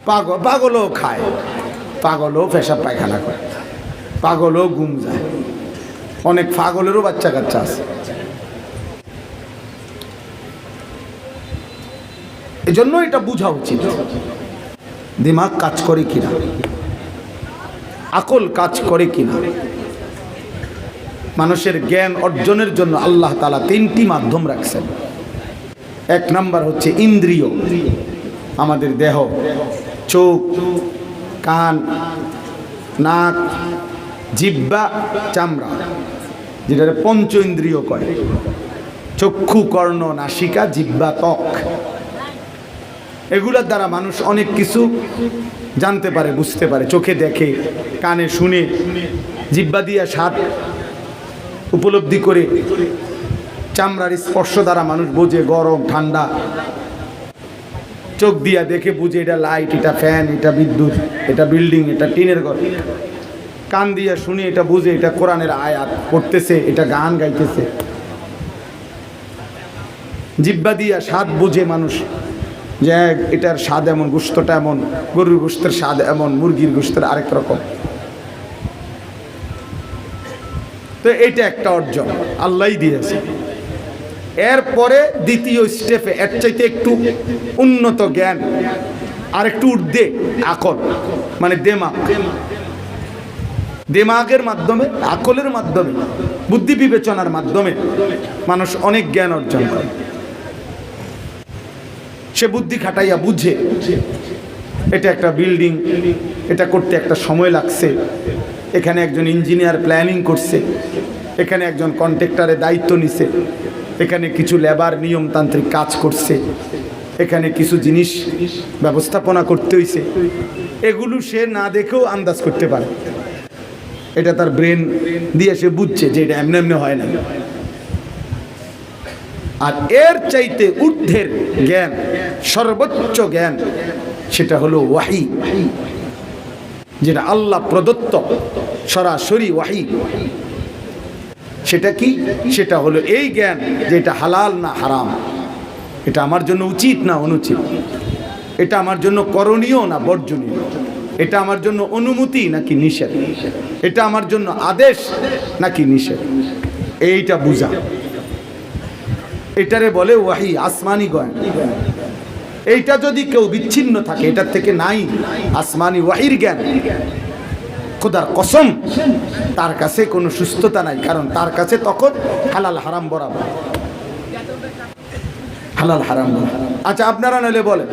পাগলও খায়, পাগলও পেশাব পায়খানা করে, পাগলও ঘুম যায়, অনেক পাগলেরও বাচ্চা কাচ্চা আছে। এজন্য এটা বোঝা উচিত দিমাগ কাজ করে কিনা, আকল কাজ করে কিনা। মানুষের জ্ঞান অর্জনের জন্য আল্লাহ তাআলা তিনটি মাধ্যম রাখছেন। এক নাম্বার হচ্ছে ইন্দ্রিয়, আমাদের দেহ, চোখ, কান, নাক, জিহ্বা, চামড়া, যেটা পঞ্চ ইন্দ্রিয় কয়। চক্ষু, কর্ণ, নাসিকা, জিহ্বা, ত্বক, এগুলোর দ্বারা মানুষ অনেক কিছু জানতে পারে, বুঝতে পারে। চোখে দেখে, কানে শুনে, জিহ্বা দিয়ে স্বাদ উপলব্ধি করে, চামড়ার স্পর্শ দ্বারা মানুষ বোঝে গরম ঠান্ডা, চোখ দিয়া দেখে বুঝে এটা লাইট, এটা ফ্যান, এটা বিদ্যুৎ, এটা বিল্ডিং, এটা টিনের ঘর। কান দিয়া শুনে এটা বুঝে এটা কোরআনের আয়াত পড়তেছে, এটা গান গাইতেছে। জিহ্বা দিয়া স্বাদ বুঝে মানুষ, যে এটার স্বাদ এমন, গোশতটা এমন, গরুর গোশতের স্বাদ এমন, মুরগির গোশতের আরেক রকম। তো এটা একটা অর্জন আল্লাহই দিয়েছে। এরপরে দ্বিতীয় স্টেপে এর চাইতে একটু উন্নত জ্ঞান, আর একটু ঊর্ধ্বে আকল, মানে দেমাগ। দেমাগের মাধ্যমে, আকলের মাধ্যমে, বুদ্ধি বিবেচনার মাধ্যমে মানুষ অনেক জ্ঞান অর্জন করে। সে বুদ্ধি খাটাইয়া বুঝে এটা একটা বিল্ডিং, এটা করতে একটা সময় লাগছে, এখানে একজন ইঞ্জিনিয়ার প্ল্যানিং করছে, এখানে একজন কন্ট্রাক্টরের দায়িত্ব নিছে, এখানে কিছু লেবার নিয়মতান্ত্রিক কাজ করছে, এখানে কিছু জিনিস ব্যবস্থাপনা করতে হইছে। এগুলো সে না দেখেও আন্দাজ করতে পারে। এটা তার ব্রেন দিয়ে সে বুঝছে যে এটা এমনি এমনি হয় না। আর এর চাইতে ঊর্ধ্বের জ্ঞান, সর্বোচ্চ জ্ঞান, সেটা হলো ওয়াহি, যেটা আল্লাহ প্রদত্ত সরাসরি ওয়াহি। সেটা কি? সেটা হলো এই জ্ঞান যে এটা হালাল না হারাম, এটা আমার জন্য উচিত না অনুচিত, এটা আমার জন্য করণীয় না বর্জনীয়, এটা আমার জন্য অনুমতি নাকি নিষেধ, এটা আমার জন্য আদেশ নাকি নিষেধ, এইটা বুঝা। এটারে বলে ওয়াহি, আসমানি জ্ঞান। এইটা যদি কেউ বিচ্ছিন্ন থাকে, এটার থেকে নাই আসমানি ওয়াহির জ্ঞান, খোদার কসম তার কাছে কোনো সুস্থতা নাই। কারণ তার কাছে তখন হালাল হারাম বরাবর, হালাল হারাম বরাবর। আচ্ছা, আপনারা নইলে বলেন